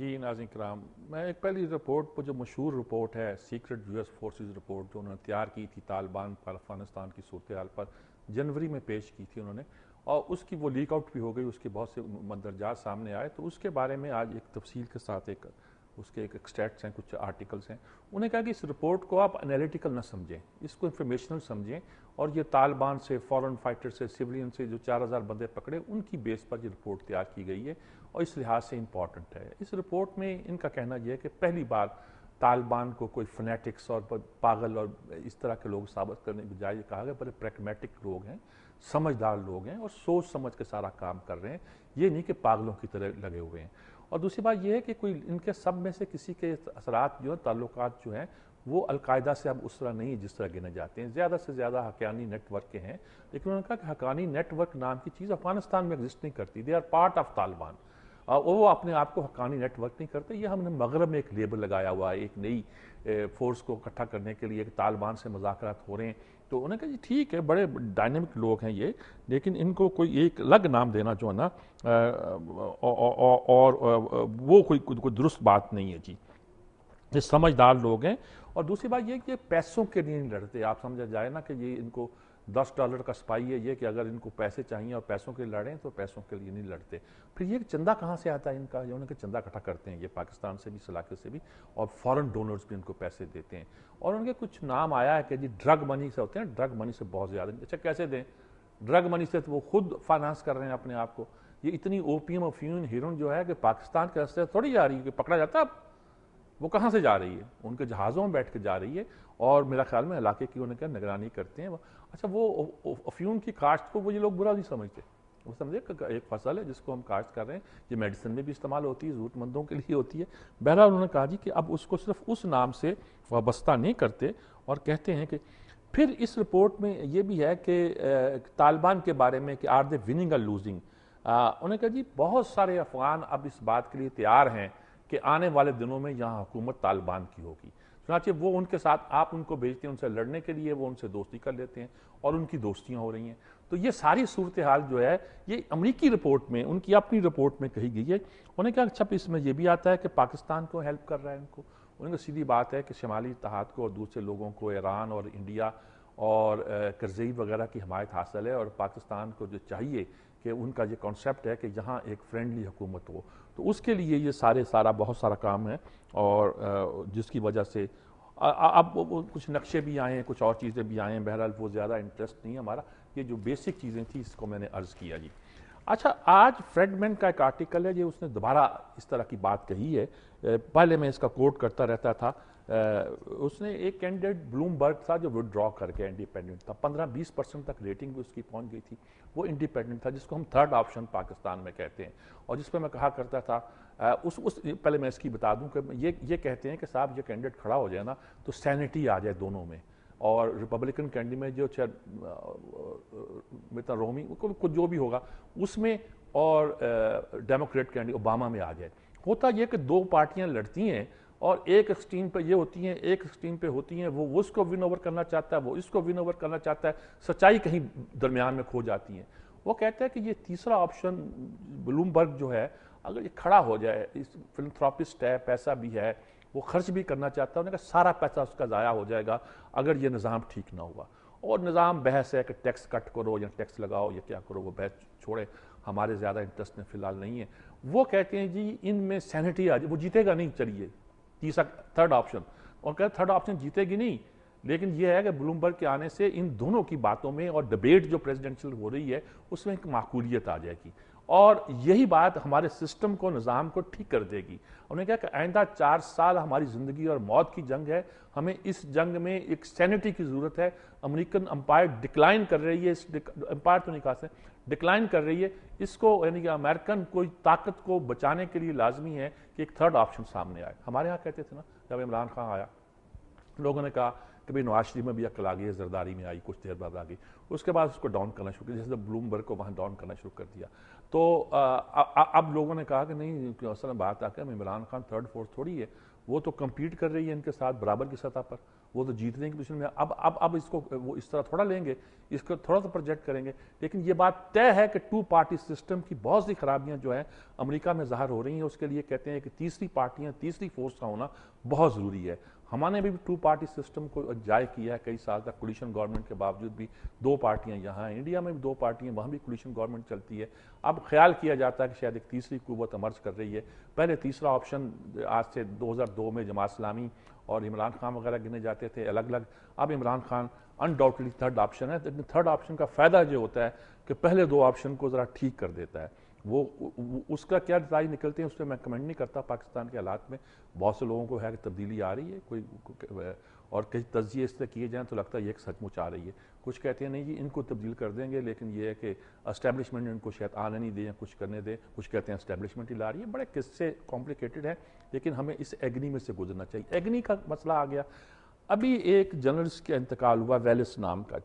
जी नाज़रीन कराम, मैं एक पहली रिपोर्ट पर जो मशहूर रिपोर्ट है सीक्रेट यूएस फोर्सेस रिपोर्ट जो उन्होंने तैयार की थी तालिबान पर अफगानिस्तान की सूरत हाल पर जनवरी में पेश की थी उन्होंने, और उसकी वो लीक आउट भी हो गई, उसके बहुत से मंदरजात सामने आए। तो उसके बारे में आज एक तफसील के साथ उसके एक एक्सट्रैक्ट्स हैं, कुछ आर्टिकल्स हैं। उन्हें कहा कि इस रिपोर्ट को आप एनालिटिकल ना समझें, इसको इंफॉर्मेशनल समझें, और ये तालिबान से, फॉरेन फाइटर से, सिविलियन से जो 4000 बंदे पकड़े उनकी बेस पर ये रिपोर्ट तैयार की गई है और इस लिहाज से इम्पॉर्टेंट है। इस रिपोर्ट में इनका कहना यह है कि पहली बार तालिबान को कोई फनेटिक्स और पागल और इस तरह के लोग साबित करने के बजाय कहा गया बड़े प्रैग्मेटिक लोग हैं, समझदार लोग हैं और सोच समझ के सारा काम कर रहे हैं, ये नहीं कि पागलों की तरह लगे हुए हैं। और दूसरी बात यह है कि कोई इनके सब में से किसी के असरात जो है, ताल्लुकात जो हैं, वो अलकायदा से अब उस तरह नहीं जिस तरह गिने जाते हैं। ज़्यादा से ज़्यादा हक़ानी नेटवर्क के हैं, लेकिन उन्होंने कहा कि हक़ानी नेटवर्क नाम की चीज़ अफगानिस्तान में एग्जिस्ट नहीं करती। They are part of Taliban. वो अपने आप को हक़ानी नेटवर्क नहीं करते। ये हमने मगरब में एक लेबल लगाया हुआ है, एक नई फोर्स को इकट्ठा करने के लिए एक तालिबान से मुज़ाकरात हो रहे हैं। तो उन्होंने कहा जी ठीक है, बड़े डायनेमिक लोग हैं ये, लेकिन इनको कोई एक अलग नाम देना जो है ना, और वो कोई दुरुस्त बात नहीं है जी। ये समझदार लोग हैं। और दूसरी बात ये कि ये पैसों के लिए नहीं लड़ते। आप समझा जाए ना कि ये इनको $10 का स्पाई है ये, कि अगर इनको पैसे चाहिए और पैसों के लिए लड़ें तो पैसों के लिए नहीं लड़ते। फिर ये चंदा कहाँ से आता है इनका, ये उनके चंदा इकट्ठा करते हैं ये पाकिस्तान से भी, इस इलाके से भी, और फॉरेन डोनर्स भी इनको पैसे देते हैं। और उनके कुछ नाम आया है कि जी ड्रग मनी से होते हैं, ड्रग मनी से बहुत ज़्यादा। अच्छा कैसे दें? ड्रग मनी से तो वो खुद फाइनेंस कर रहे हैं अपने आप को। ये इतनी ओपीएम, अफ्यून, हीरोइन जो है कि पाकिस्तान के रास्ते थोड़ी जा रही है कि पकड़ा जाता है। वो कहाँ से जा रही है? उनके जहाज़ों में बैठ के जा रही है, और मेरा ख्याल में इलाके की उन्हें निगरानी करते हैं। अच्छा, वो अफ्यूम की काश्त को वो ये लोग बुरा नहीं समझते। वो समझे एक फसल है जिसको हम काश्त कर रहे हैं, ये मेडिसिन में भी इस्तेमाल होती है, ज़रूरतमंदों के लिए होती है। बहरहाल उन्होंने कहा जी कि अब उसको सिर्फ उस नाम से वाबस्ता नहीं करते, और कहते हैं कि फिर इस रिपोर्ट में ये भी है कि तालिबान के बारे में कि आर दे विनिंग और लूजिंग। उन्होंने कहा जी बहुत सारे अफगान अब इस बात के लिए तैयार हैं कि आने वाले दिनों में यहाँ हुकूमत तालिबान की होगी। चुनांचे वो उनके साथ, आप उनको भेजते हैं उनसे लड़ने के लिए, वो उनसे दोस्ती कर लेते हैं और उनकी दोस्तियाँ हो रही हैं। तो ये सारी सूरत हाल जो है ये अमरीकी रिपोर्ट में, उनकी अपनी रिपोर्ट में कही गई है। उन्होंने कहा अच्छा इसमें यह भी आता है कि पाकिस्तान को हेल्प कर रहा है इनको। उन्होंने सीधी बात है कि शमाली इत्तेहाद को और दूसरे लोगों को ईरान और इंडिया और करज़ई वगैरह की हमायत हासिल है, और पाकिस्तान को जो चाहिए कि उनका ये कॉन्सेप्ट है कि यहाँ एक फ्रेंडली हुकूमत हो, तो उसके लिए ये सारा बहुत सारा काम है। और जिसकी वजह से अब कुछ नक्शे भी आए हैं, कुछ और चीज़ें भी आए हैं। बहरहाल वो ज़्यादा इंटरेस्ट नहीं है हमारा, ये जो बेसिक चीज़ें थी इसको मैंने अर्ज़ किया जी। अच्छा, आज फ्रेडमैन का एक आर्टिकल है, ये उसने दोबारा इस तरह की बात कही है। पहले मैं इसका कोट करता रहता था। उसने एक कैंडिडेट ब्लूमबर्ग था जो विड्रॉ करके इंडिपेंडेंट था, 15-20% तक रेटिंग भी उसकी पहुंच गई थी। वो इंडिपेंडेंट था, जिसको हम थर्ड ऑप्शन पाकिस्तान में कहते हैं, और जिस पर मैं कहा करता था पहले मैं इसकी बता दूं कि ये कहते हैं कि साहब ये कैंडिडेट खड़ा हो जाए ना तो सैनिटी आ जाए दोनों में, और रिपब्लिकन कैंडिडेट में जो मिता रोमी कुछ जो भी होगा उसमें, और डेमोक्रेट कैंडिडेट ओबामा में आ जाए। होता यह कि दो पार्टियां लड़ती हैं और एक एक्सट्रीम पे ये होती हैं, एक एक्सट्रीम पे होती हैं, वो उसको विन ओवर करना चाहता है, वो इसको विन ओवर करना चाहता है, सच्चाई कहीं दरमियान में खो जाती है। वो कहता है कि ये तीसरा ऑप्शन ब्लूमबर्ग जो है, अगर ये खड़ा हो जाए, इस फिलंथ्रोपिस्ट है, पैसा भी है, वो खर्च भी करना चाहता है, उन्होंने कहा सारा पैसा उसका ज़ाया हो जाएगा अगर ये निज़ाम ठीक ना हुआ। और निज़ाम बहस है कि टैक्स कट करो या टैक्स लगाओ या क्या करो, वो बहस छोड़े, हमारे ज़्यादा इंटरेस्ट में फ़िलहाल नहीं है। वो कहते हैं जी इनमें सैनिटी आ जाए, वो जीतेगा नहीं, चलिए तीसरा थर्ड ऑप्शन, और कहते थर्ड ऑप्शन जीतेगी नहीं, लेकिन यह है कि ब्लूमबर्ग के आने से इन दोनों की बातों में और डिबेट जो प्रेसिडेंशियल हो रही है उसमें एक माकूलियत आ जाएगी, और यही बात हमारे सिस्टम को, निज़ाम को ठीक कर देगी। उन्होंने कहा कि आइंदा 4 साल हमारी ज़िंदगी और मौत की जंग है, हमें इस जंग में एक सैनिटी की ज़रूरत है। अमेरिकन एम्पायर डिक्लाइन कर रही है, इस एम्पायर तो नहीं कहा से डिक्लाइन कर रही है, इसको यानी कि अमेरिकन कोई ताकत को बचाने के लिए लाजमी है कि एक थर्ड ऑप्शन सामने आए। हमारे यहाँ कहते थे ना, जब इमरान खान आया लोगों ने कहा कि भाई नवाज शरीफ में भी अकल आ गई है, जरदारी में आई, कुछ देर बाद आ गई, उसके बाद उसको डाउन करना शुरू किया, जैसे ब्लूमबर्ग को वहाँ डाउन करना शुरू कर दिया। तो अब लोगों ने कहा कि नहीं, असल में बात आकर इमरान खान थर्ड फोर्थ थोड़ी है, वो तो कम्पीट कर रही है इनके साथ बराबर की सतह पर, وہ تو جیتنے کی پوزیشن میں. اب اس کو وہ اس طرح تھوڑا لیں گے, اس کو تھوڑا سا پروجیکٹ کریں گے. لیکن یہ بات طے ہے کہ 2 پارٹی سسٹم کی بہت سی خرابیاں جو ہیں امریکہ میں ظاہر ہو رہی ہیں. اس کے لیے کہتے ہیں کہ تیسری پارٹیاں, تیسری فورس کا ہونا بہت ضروری ہے. ہمارے بھی 2 پارٹی سسٹم کو جائے کیا ہے کئی سال تک, کولیشن گورنمنٹ کے باوجود بھی 2 پارٹیاں یہاں ہیں, انڈیا میں بھی 2 پارٹیاں, وہاں بھی کولیشن گورنمنٹ چلتی ہے. اب خیال کیا جاتا ہے کہ شاید ایک تیسری قوت ایمرج کر رہی ہے. پہلے تیسرا آپشن آج سے 2002 میں جماعت اسلامی اور عمران خان وغیرہ گنے جاتے تھے الگ الگ. اب عمران خان انڈاؤٹلی 3rd آپشن ہے. لیکن 3rd آپشن کا فائدہ جو ہوتا ہے کہ پہلے 2 آپشن کو ذرا ٹھیک کر دیتا ہے. وہ اس کا کیا نتائج نکلتے ہیں اس پہ میں کمنٹ نہیں کرتا. پاکستان کے حالات میں بہت سے لوگوں کو ہے کہ تبدیلی آ رہی ہے کوئی, اور کئی تجزیے اس طرح کیے جائیں تو لگتا ہے یہ ایک سچ مچ آ رہی ہے. کچھ کہتے ہیں نہیں جی ان کو تبدیل کر دیں گے, لیکن یہ ہے کہ اسٹیبلشمنٹ ان کو شاید آنے نہیں دیں, کچھ کرنے دیں. کچھ کہتے ہیں اسٹیبلشمنٹ ہی لا رہی ہے. بڑے قصے کمپلیکیٹڈ ہیں, لیکن ہمیں اس ایگنی میں سے گزرنا چاہیے. ایگنی کا مسئلہ آ گیا. ابھی ایک جرنلسٹ کا انتقال ہوا ویلس نام کا.